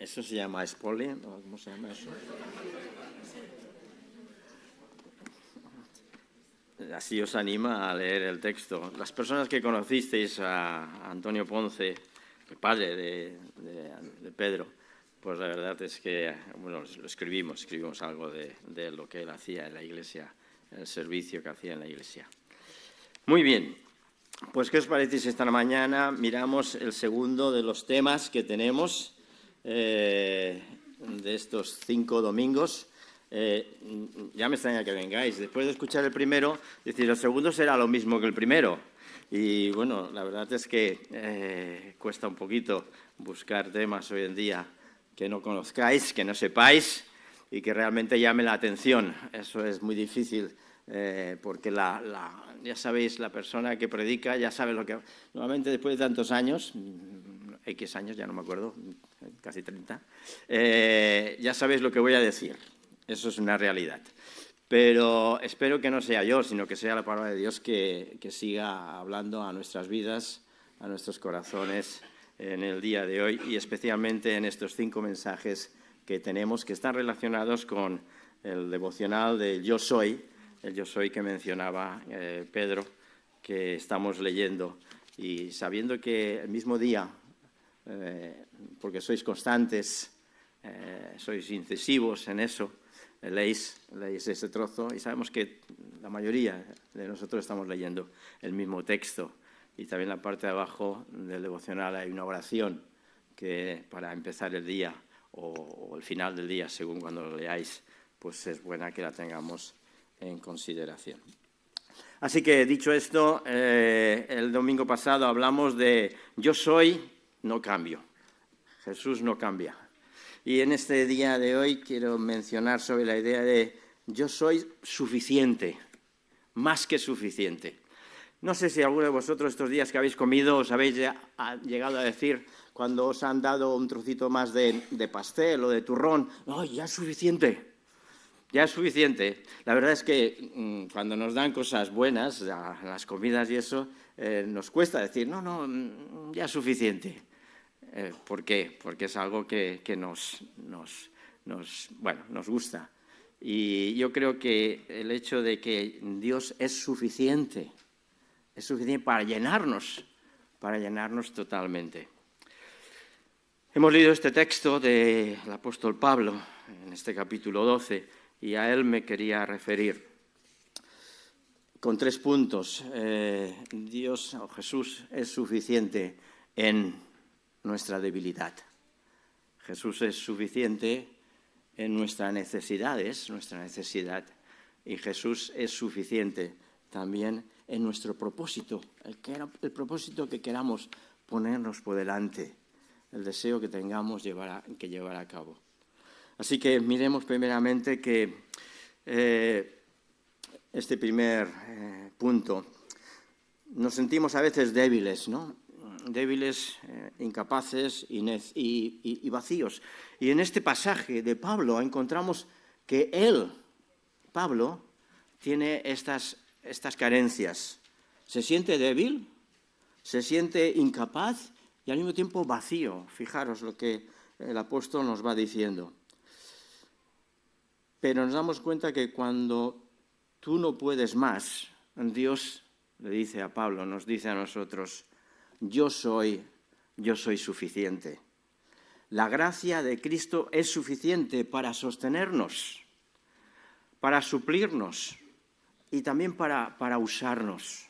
¿Eso se llama spoiler? ¿Cómo se llama eso? Así os anima a leer el texto. Las personas que conocisteis a Antonio Ponce, el padre de Pedro, pues la verdad es que, bueno, lo escribimos algo de lo que él hacía en la iglesia, el servicio que hacía en la iglesia. Muy bien, pues ¿qué os parece si esta mañana miramos el segundo de los temas que tenemos de estos 5 domingos? Ya me extraña que vengáis. Después de escuchar el primero, decir, el segundo será lo mismo que el primero. Y bueno, la verdad es que cuesta un poquito buscar temas hoy en día que no conozcáis, que no sepáis y que realmente llamen la atención. Eso es muy difícil porque ya sabéis, la persona que predica ya sabe lo que... Normalmente después de tantos años, X años, ya no me acuerdo, casi 30, ya sabéis lo que voy a decir. Eso es una realidad. Pero espero que no sea yo, sino que sea la palabra de Dios que siga hablando a nuestras vidas, a nuestros corazones en el día de hoy y especialmente en estos 5 mensajes que tenemos que están relacionados con el devocional del Yo Soy, el Yo Soy que mencionaba Pedro, que estamos leyendo. Y sabiendo que el mismo día, porque sois constantes, sois incisivos en eso, leéis ese trozo y sabemos que la mayoría de nosotros estamos leyendo el mismo texto. Y también en la parte de abajo del devocional hay una oración que para empezar el día o el final del día, según cuando lo leáis, pues es buena que la tengamos en consideración. Así que, dicho esto, el domingo pasado hablamos de yo soy, no cambio. Jesús no cambia. Y en este día de hoy quiero mencionar sobre la idea de yo soy suficiente, más que suficiente. No sé si alguno de vosotros estos días que habéis comido os habéis llegado a decir, cuando os han dado un trocito más de pastel o de turrón, ¡ay, ya es suficiente! Ya es suficiente. La verdad es que cuando nos dan cosas buenas, las comidas y eso, nos cuesta decir, no, ya es suficiente. ¿Por qué? Porque es algo que nos gusta. Y yo creo que el hecho de que Dios es suficiente para llenarnos totalmente. Hemos leído este texto del apóstol Pablo en este capítulo 12 y a él me quería referir con 3 puntos. Dios o Jesús es suficiente en nuestra debilidad. Jesús es suficiente en nuestra necesidad, y Jesús es suficiente también en nuestro propósito, el propósito que queramos ponernos por delante, el deseo que tengamos que llevar a cabo. Así que miremos primeramente que este primer punto, nos sentimos a veces débiles, ¿no? Débiles, incapaces y vacíos. Y en este pasaje de Pablo encontramos que Pablo, tiene estas carencias. Se siente débil, se siente incapaz y al mismo tiempo vacío. Fijaros lo que el apóstol nos va diciendo. Pero nos damos cuenta que cuando tú no puedes más, Dios le dice a Pablo, nos dice a nosotros, yo soy suficiente. La gracia de Cristo es suficiente para sostenernos, para suplirnos y también para usarnos.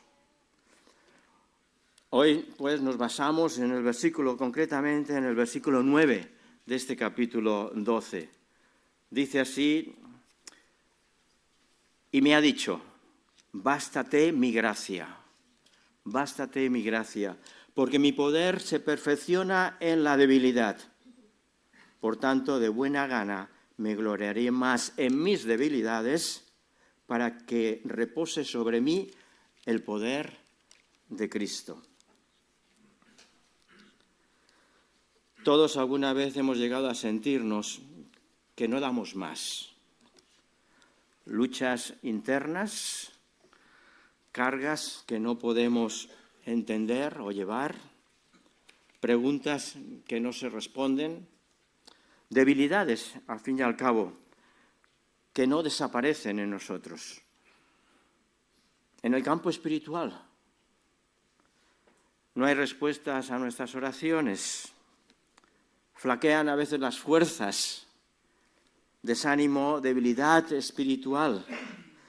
Hoy pues nos basamos en el versículo, concretamente en el versículo 9 de este capítulo 12. Dice así, y me ha dicho, bástate mi gracia, porque mi poder se perfecciona en la debilidad. Por tanto, de buena gana me gloriaré más en mis debilidades para que repose sobre mí el poder de Cristo. Todos alguna vez hemos llegado a sentirnos que no damos más. Luchas internas, cargas que no podemos entender o llevar, preguntas que no se responden, debilidades, al fin y al cabo, que no desaparecen en nosotros. En el campo espiritual, no hay respuestas a nuestras oraciones, flaquean a veces las fuerzas, desánimo, debilidad espiritual,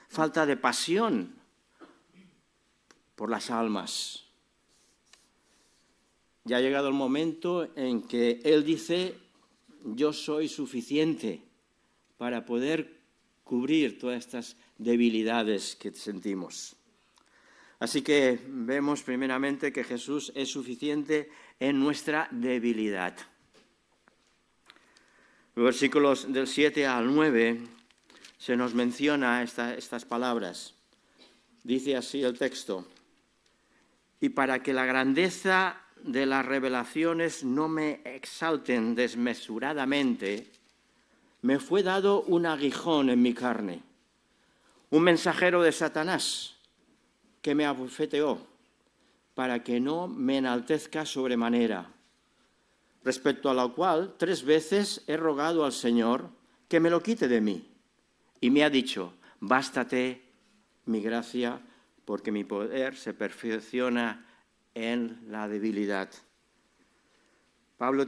falta de pasión por las almas. Ya ha llegado el momento en que Él dice: yo soy suficiente para poder cubrir todas estas debilidades que sentimos. Así que vemos primeramente que Jesús es suficiente en nuestra debilidad. Los versículos del 7 al 9 se nos menciona estas palabras. Dice así el texto: y para que la grandeza de las revelaciones no me exalten desmesuradamente, me fue dado un aguijón en mi carne, un mensajero de Satanás que me abofeteó, para que no me enaltezca sobremanera, respecto a lo cual 3 veces he rogado al Señor que me lo quite de mí, y me ha dicho: bástate mi gracia, porque mi poder se perfecciona en la debilidad. Pablo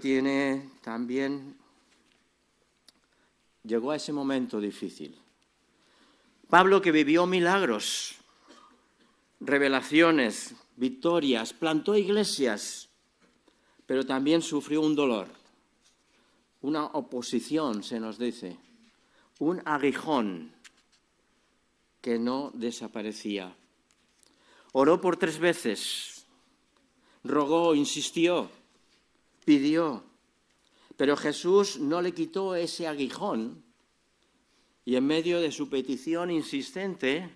llegó a ese momento difícil. Pablo, que vivió milagros, revelaciones, victorias, plantó iglesias, pero también sufrió un dolor, una oposición, se nos dice, un aguijón que no desaparecía. Oró por 3 veces, rogó, insistió, pidió, pero Jesús no le quitó ese aguijón, y en medio de su petición insistente,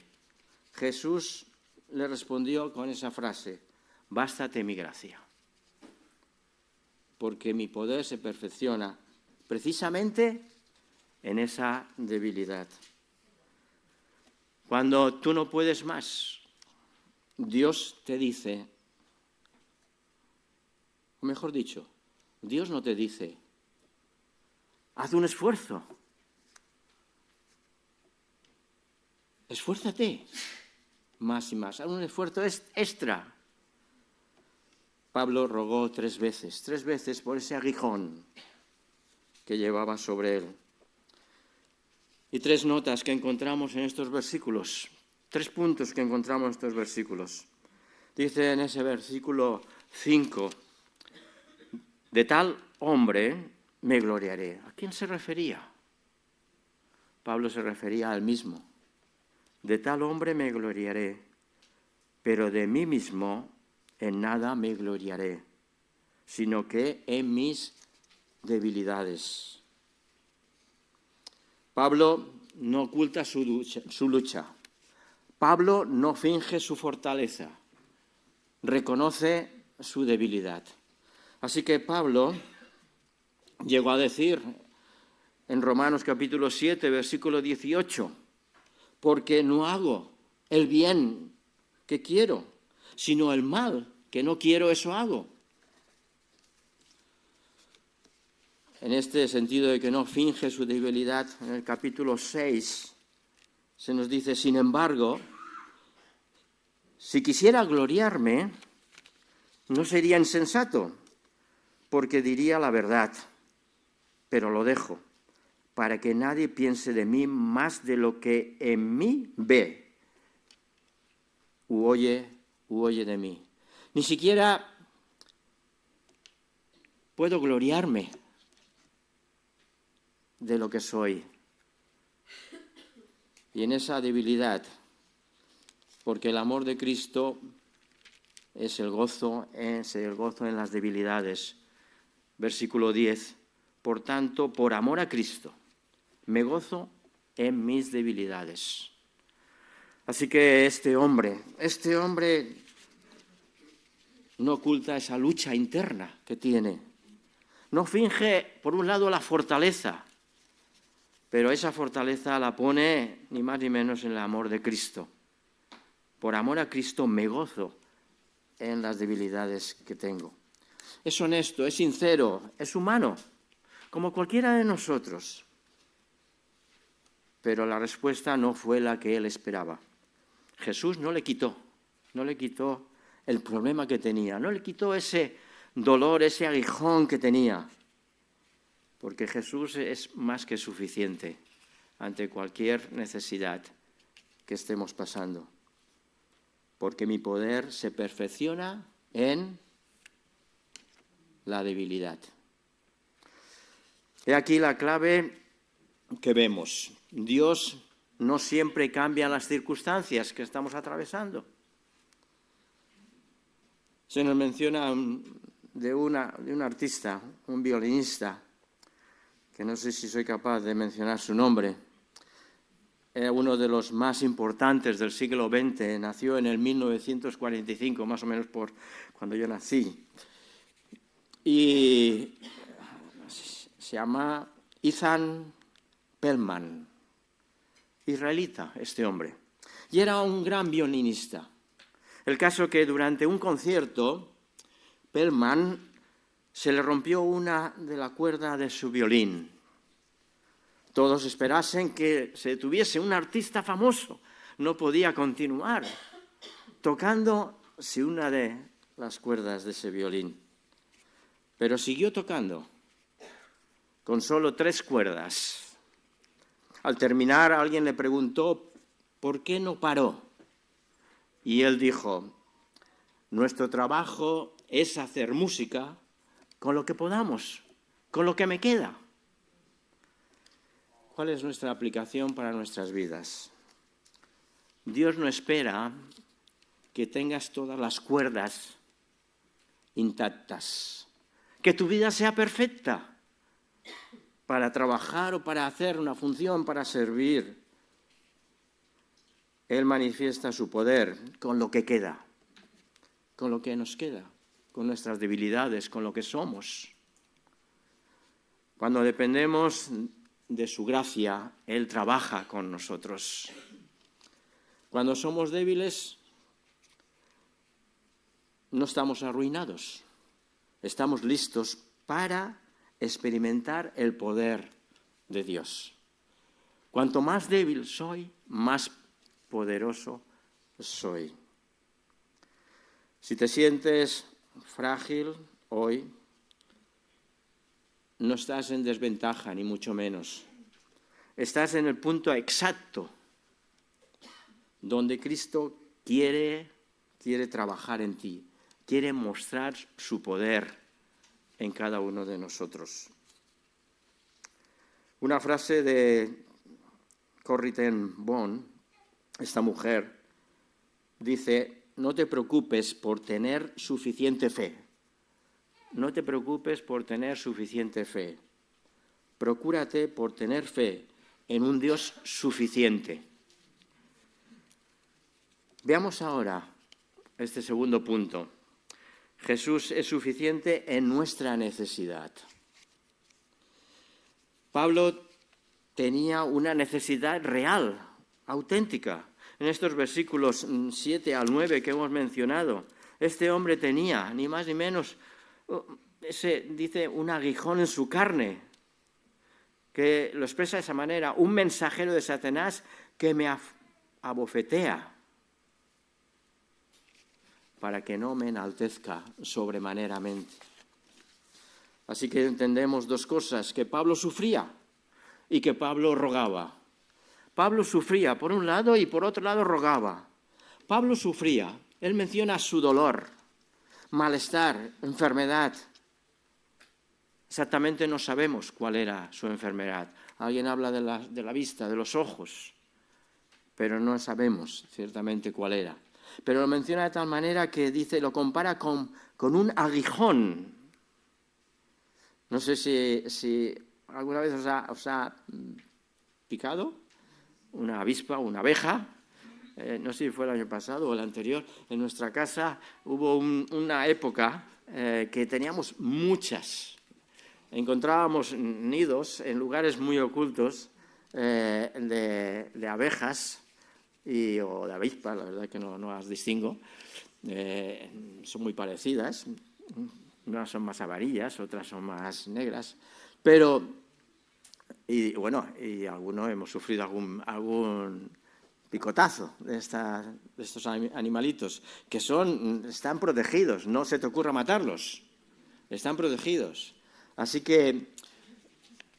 Jesús le respondió con esa frase: bástate mi gracia, porque mi poder se perfecciona precisamente en esa debilidad. Cuando tú no puedes más, Dios te dice, o mejor dicho, Dios no te dice: haz un esfuerzo, esfuérzate más y más, haz un esfuerzo extra. Pablo rogó 3 veces por ese aguijón que llevaba sobre él. Y 3 notas que encontramos en estos versículos, 3 puntos que encontramos en estos versículos. Dice en ese versículo 5, de tal hombre me gloriaré. ¿A quién se refería? Pablo se refería al mismo. De tal hombre me gloriaré, pero de mí mismo en nada me gloriaré, sino que en mis debilidades. Pablo no oculta su lucha. Pablo no finge su fortaleza. Reconoce su debilidad. Así que Pablo llegó a decir en Romanos capítulo 7, versículo 18, porque no hago el bien que quiero, sino el mal que no quiero, eso hago. En este sentido de que no finge su debilidad, en el capítulo 6 se nos dice: sin embargo, si quisiera gloriarme, no sería insensato, porque diría la verdad, pero lo dejo, para que nadie piense de mí más de lo que en mí ve u oye de mí. Ni siquiera puedo gloriarme de lo que soy. Y en esa debilidad, porque el amor de Cristo es el gozo en las debilidades. Versículo 10, por tanto, por amor a Cristo, me gozo en mis debilidades. Así que este hombre no oculta esa lucha interna que tiene. No finge, por un lado, la fortaleza, pero esa fortaleza la pone ni más ni menos en el amor de Cristo. Por amor a Cristo me gozo en las debilidades que tengo. Es honesto, es sincero, es humano, como cualquiera de nosotros. Pero la respuesta no fue la que él esperaba. Jesús no le quitó el problema que tenía, no le quitó ese dolor, ese aguijón que tenía, porque Jesús es más que suficiente ante cualquier necesidad que estemos pasando, porque mi poder se perfecciona en la debilidad. He aquí la clave que vemos. Dios no siempre cambia las circunstancias que estamos atravesando. Se nos menciona de un artista, un violinista, que no sé si soy capaz de mencionar su nombre. Era uno de los más importantes del siglo XX, nació en el 1945, más o menos por cuando yo nací. Y se llama Ethan Perlman, israelita este hombre. Y era un gran violinista. El caso que durante un concierto, Perlman se le rompió una de la cuerda de su violín. Todos esperasen que se tuviese un artista famoso. No podía continuar tocando sin una de las cuerdas de ese violín. Pero siguió tocando con solo 3 cuerdas. Al terminar, alguien le preguntó por qué no paró. Y él dijo, nuestro trabajo es hacer música con lo que podamos, con lo que me queda. ¿Cuál es nuestra aplicación para nuestras vidas? Dios no espera que tengas todas las cuerdas intactas, que tu vida sea perfecta para trabajar o para hacer una función, para servir. Él manifiesta su poder con lo que queda, con lo que nos queda, con nuestras debilidades, con lo que somos. Cuando dependemos de su gracia, Él trabaja con nosotros. Cuando somos débiles, no estamos arruinados. Estamos listos para experimentar el poder de Dios. Cuanto más débil soy, más poderoso soy. Si te sientes frágil hoy, no estás en desventaja, ni mucho menos. Estás en el punto exacto donde Cristo quiere trabajar en ti, quiere mostrar su poder en cada uno de nosotros. Una frase de Corrie ten Boom, esta mujer, dice, no te preocupes por tener suficiente fe. No te preocupes por tener suficiente fe. Procúrate por tener fe en un Dios suficiente. Veamos ahora este segundo punto. Jesús es suficiente en nuestra necesidad. Pablo tenía una necesidad real, auténtica. En estos versículos 7 al 9 que hemos mencionado, este hombre tenía, ni más ni menos, dice un aguijón en su carne, que lo expresa de esa manera, un mensajero de Satanás que me abofetea para que no me enaltezca sobremaneramente. Así que entendemos 2 cosas, que Pablo sufría y que Pablo rogaba. Pablo sufría por un lado y por otro lado rogaba. Pablo sufría, él menciona su dolor, malestar, enfermedad. Exactamente no sabemos cuál era su enfermedad. Alguien habla de la vista, de los ojos, pero no sabemos ciertamente cuál era. Pero lo menciona de tal manera que dice, lo compara con un aguijón. No sé si alguna vez os ha picado una avispa o una abeja. No sé si fue el año pasado o el anterior. En nuestra casa hubo una época que teníamos muchas. Encontrábamos nidos en lugares muy ocultos de abejas o de avispas, la verdad que no las distingo. Son muy parecidas. Unas son más amarillas, otras son más negras. Pero, y algunos hemos sufrido algún picotazo de estos animalitos, que están protegidos, no se te ocurra matarlos, están protegidos. Así que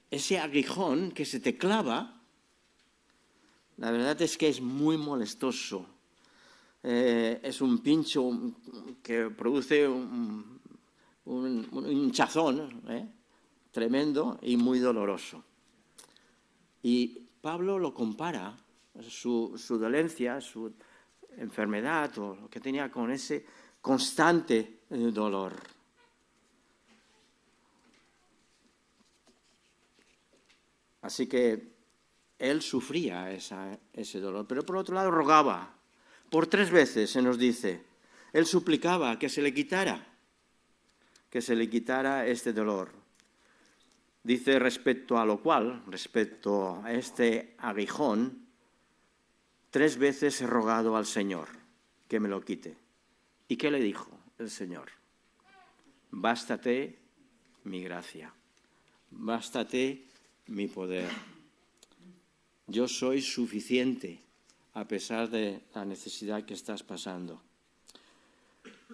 ese aguijón que se te clava, la verdad es que es muy molestoso. Es un pincho que produce un hinchazón tremendo y muy doloroso. Y Pablo lo compara, su dolencia, su enfermedad o lo que tenía con ese constante dolor. Así que él sufría ese dolor, pero por otro lado rogaba. Por 3 veces se nos dice, él suplicaba que se le quitara este dolor. Dice respecto a este aguijón, 3 veces he rogado al Señor que me lo quite. ¿Y qué le dijo el Señor? Bástate mi gracia, bástate mi poder. Yo soy suficiente a pesar de la necesidad que estás pasando.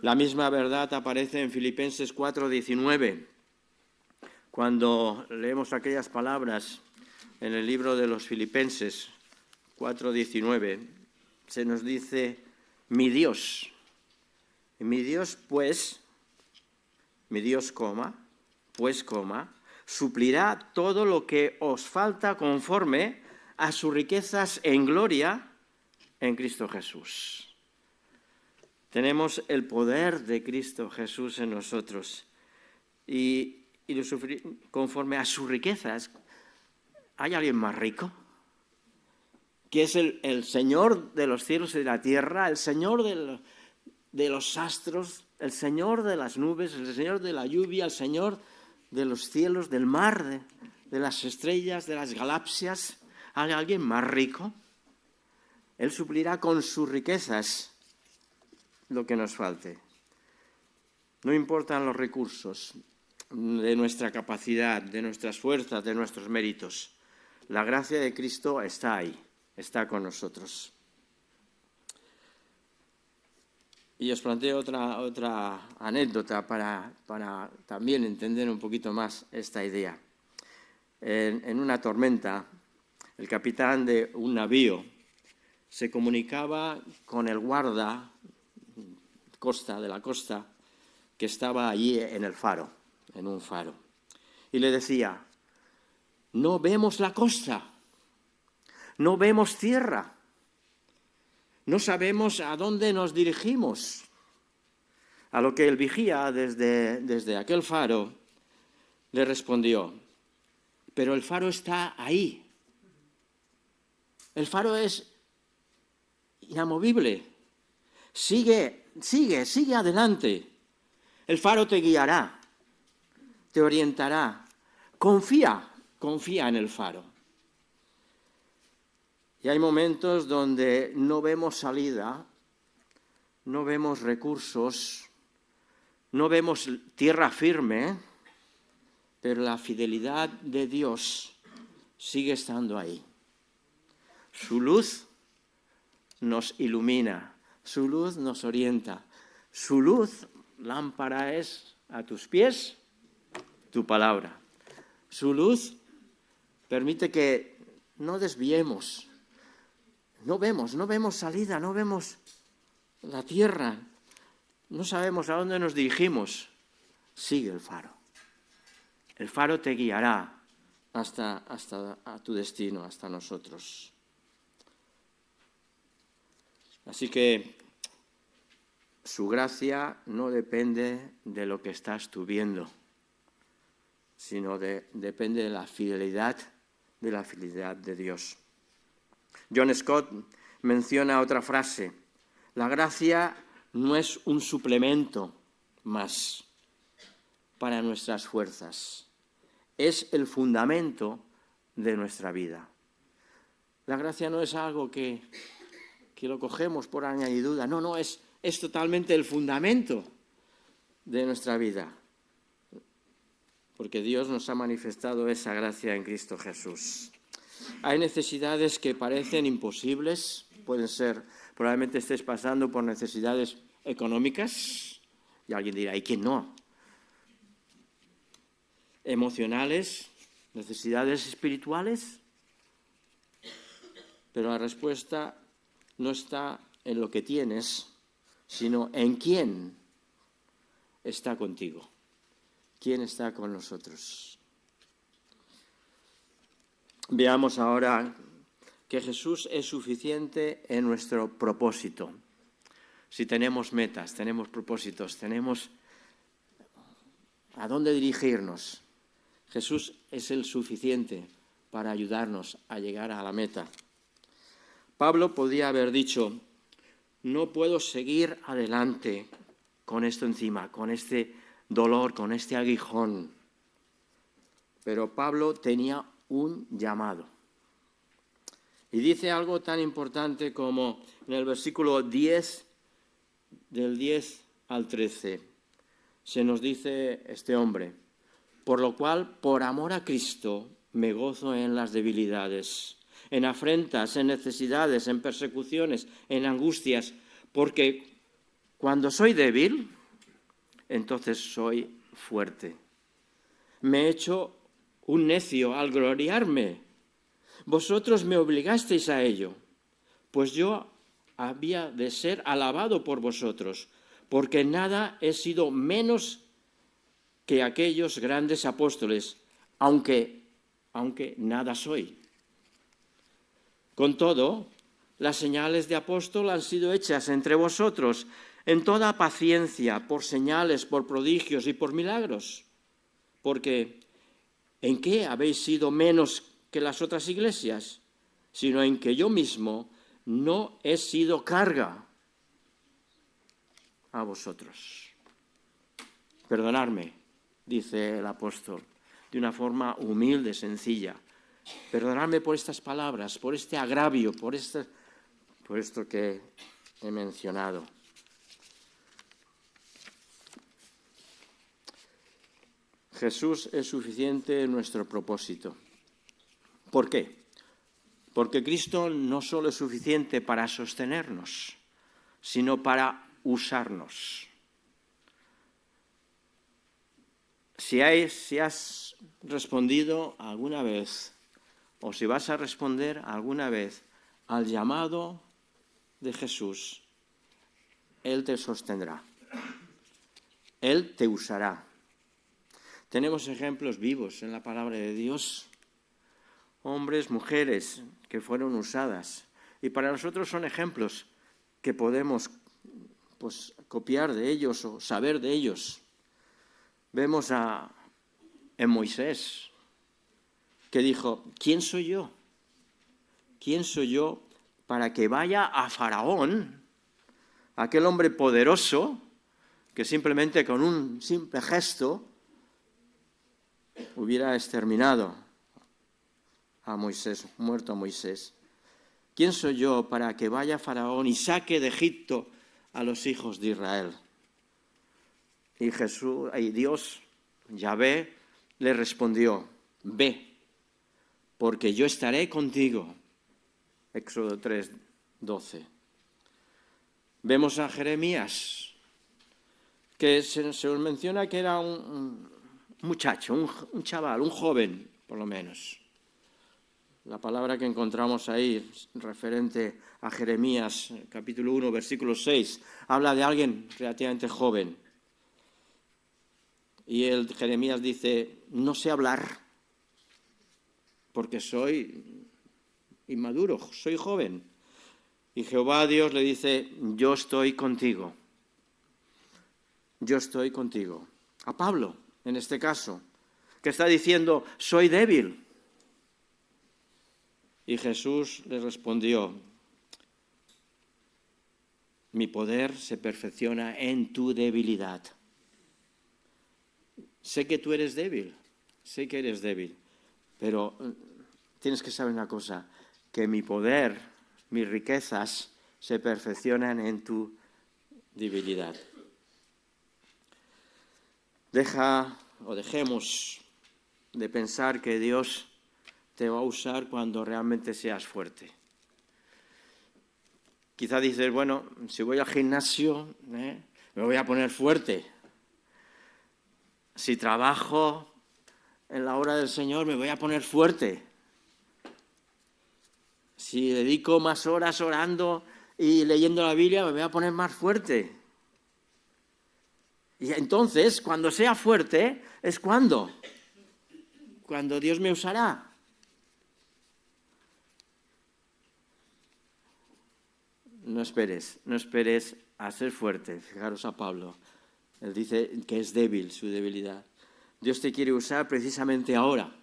La misma verdad aparece en Filipenses 4:19. Cuando leemos aquellas palabras en el libro de los Filipenses 4:19, se nos dice, mi Dios, pues, suplirá todo lo que os falta conforme a sus riquezas en gloria en Cristo Jesús. Tenemos el poder de Cristo Jesús en nosotros y conforme a sus riquezas. ¿Hay alguien más rico? Que es el Señor de los cielos y de la tierra, el Señor de los astros, el Señor de las nubes, el Señor de la lluvia, el Señor de los cielos, del mar, de las estrellas, de las galaxias. ¿Hay alguien más rico? Él suplirá con sus riquezas lo que nos falte. No importan los recursos de nuestra capacidad, de nuestras fuerzas, de nuestros méritos. La gracia de Cristo está ahí, está con nosotros. Y os planteo otra anécdota para también entender un poquito más esta idea. En una tormenta, el capitán de un navío se comunicaba con el guarda de la costa que estaba allí en un faro. Y le decía, no vemos la costa, no vemos tierra, no sabemos a dónde nos dirigimos. A lo que el vigía desde aquel faro le respondió, pero el faro está ahí. El faro es inamovible. Sigue adelante. El faro te guiará, te orientará. Confía en el faro. Y hay momentos donde no vemos salida, no vemos recursos, no vemos tierra firme, pero la fidelidad de Dios sigue estando ahí. Su luz nos ilumina, su luz nos orienta, su luz, lámpara es a tus pies, tu palabra. Su luz permite que no desviemos. No vemos salida, no vemos la tierra, no sabemos a dónde nos dirigimos. Sigue el faro. El faro te guiará hasta a tu destino, hasta nosotros. Así que su gracia no depende de lo que estás tú viendo, sino depende de la fidelidad de Dios. John Scott menciona otra frase, la gracia no es un suplemento más para nuestras fuerzas, es el fundamento de nuestra vida. La gracia no es algo que lo cogemos por añadidura, no, es totalmente el fundamento de nuestra vida. porque Dios nos ha manifestado esa gracia en Cristo Jesús. Hay necesidades que parecen imposibles, pueden ser, probablemente estés pasando por necesidades económicas, y alguien dirá, ¿y quién no? Emocionales, necesidades espirituales, pero la respuesta no está en lo que tienes, sino en quién está contigo, quién está con nosotros. Veamos ahora que Jesús es suficiente en nuestro propósito. Si tenemos metas, tenemos propósitos, tenemos a dónde dirigirnos, Jesús es el suficiente para ayudarnos a llegar a la meta. Pablo podía haber dicho, no puedo seguir adelante con esto encima, con este dolor, con este aguijón. Pero Pablo tenía un llamado. Y dice algo tan importante como en el versículo 10, del 10 al 13, se nos dice este hombre, por lo cual, por amor a Cristo, me gozo en las debilidades, en afrentas, en necesidades, en persecuciones, en angustias, porque cuando soy débil, entonces soy fuerte. Me he hecho un necio al gloriarme. Vosotros me obligasteis a ello, pues yo había de ser alabado por vosotros, porque nada he sido menos que aquellos grandes apóstoles, aunque nada soy. Con todo, las señales de apóstol han sido hechas entre vosotros en toda paciencia, por señales, por prodigios y por milagros. Porque, ¿en qué habéis sido menos que las otras iglesias? Sino en que yo mismo no he sido carga a vosotros. Perdonadme, dice el apóstol, de una forma humilde, sencilla. Perdonadme por estas palabras, por este agravio, por esto que he mencionado. Jesús es suficiente en nuestro propósito. ¿Por qué? Porque Cristo no solo es suficiente para sostenernos, sino para usarnos. Si has respondido alguna vez, o si vas a responder alguna vez al llamado de Jesús, Él te sostendrá. Él te usará. Tenemos ejemplos vivos en la palabra de Dios. Hombres, mujeres que fueron usadas. Y para nosotros son ejemplos que podemos copiar de ellos o saber de ellos. Vemos en Moisés, que dijo, ¿quién soy yo? ¿Quién soy yo para que vaya a Faraón, aquel hombre poderoso, que simplemente con un simple gesto hubiera exterminado a Moisés, muerto a Moisés? ¿Quién soy yo para que vaya a Faraón y saque de Egipto a los hijos de Israel? Y Dios, Yahvé, le respondió, ve, porque yo estaré contigo. Éxodo 3:12. Vemos a Jeremías, que se nos menciona que era un muchacho, un chaval, un joven, por lo menos. La palabra que encontramos ahí, referente a Jeremías, capítulo 1, versículo 6, habla de alguien relativamente joven. Y Jeremías dice, no sé hablar, porque soy inmaduro, soy joven. Y Jehová Dios le dice, yo estoy contigo. Yo estoy contigo. A Pablo, en este caso, que está diciendo, soy débil. Y Jesús le respondió, mi poder se perfecciona en tu debilidad. Sé que tú eres débil, sé que eres débil, pero tienes que saber una cosa, que mi poder, mis riquezas se perfeccionan en tu debilidad. Dejemos de pensar que Dios te va a usar cuando realmente seas fuerte. Quizá dices, bueno, si voy al gimnasio, me voy a poner fuerte. Si trabajo en la obra del Señor, me voy a poner fuerte. Si dedico más horas orando y leyendo la Biblia, me voy a poner más fuerte. Y entonces, cuando sea fuerte, es cuando Dios me usará. No esperes a ser fuerte. Fijaros a Pablo. Él dice que es débil, su debilidad. Dios te quiere usar precisamente ahora,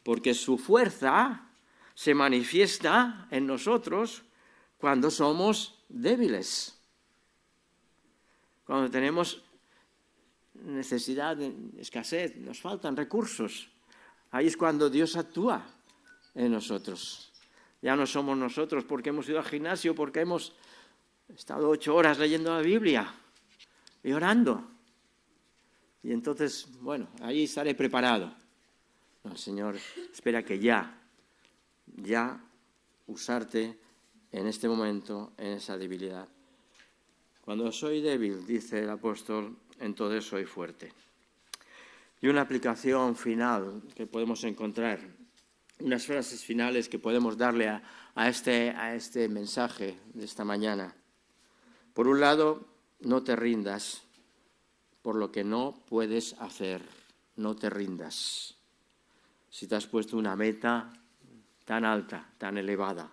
porque su fuerza se manifiesta en nosotros cuando somos débiles. Cuando tenemos necesidad, escasez, nos faltan recursos. Ahí es cuando Dios actúa en nosotros. Ya no somos nosotros porque hemos ido al gimnasio, porque hemos estado 8 horas leyendo la Biblia y orando. Y entonces, bueno, ahí estaré preparado. No, el Señor espera que ya usarte en este momento, en esa debilidad. Cuando soy débil, dice el apóstol, entonces soy fuerte. Y una aplicación final que podemos encontrar, unas frases finales que podemos darle a este mensaje de esta mañana. Por un lado, no te rindas por lo que no puedes hacer. No te rindas. Si te has puesto una meta tan alta, tan elevada,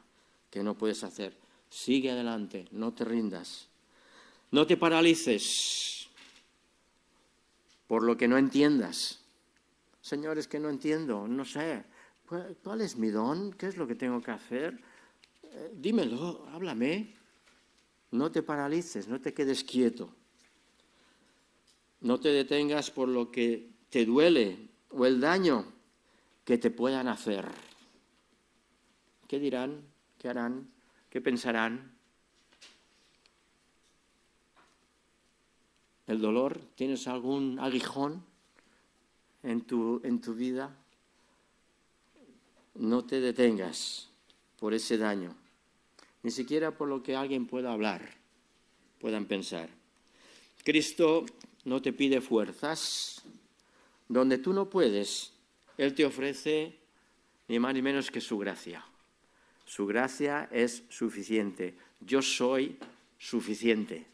que no puedes hacer, sigue adelante, no te rindas. No te paralices por lo que no entiendas. Señor, es que no entiendo, no sé. ¿Cuál es mi don? ¿Qué es lo que tengo que hacer? Dímelo, háblame. No te paralices, no te quedes quieto. No te detengas por lo que te duele o el daño que te puedan hacer. ¿Qué dirán? ¿Qué harán? ¿Qué pensarán? ¿El dolor? ¿Tienes algún aguijón en tu vida? No te detengas por ese daño, ni siquiera por lo que alguien pueda hablar, puedan pensar. Cristo no te pide fuerzas. Donde tú no puedes, Él te ofrece ni más ni menos que su gracia. Su gracia es suficiente. Yo soy suficiente.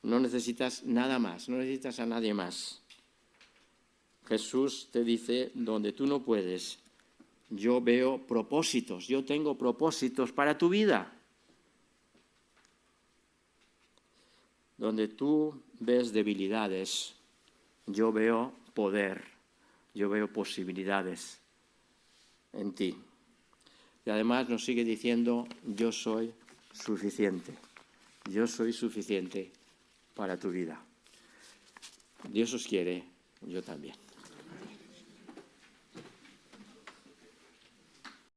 No necesitas nada más, no necesitas a nadie más. Jesús te dice, donde tú no puedes, yo veo propósitos, yo tengo propósitos para tu vida. Donde tú ves debilidades, yo veo poder, yo veo posibilidades en ti. Y además nos sigue diciendo, yo soy suficiente para tu vida. Dios os quiere, yo también.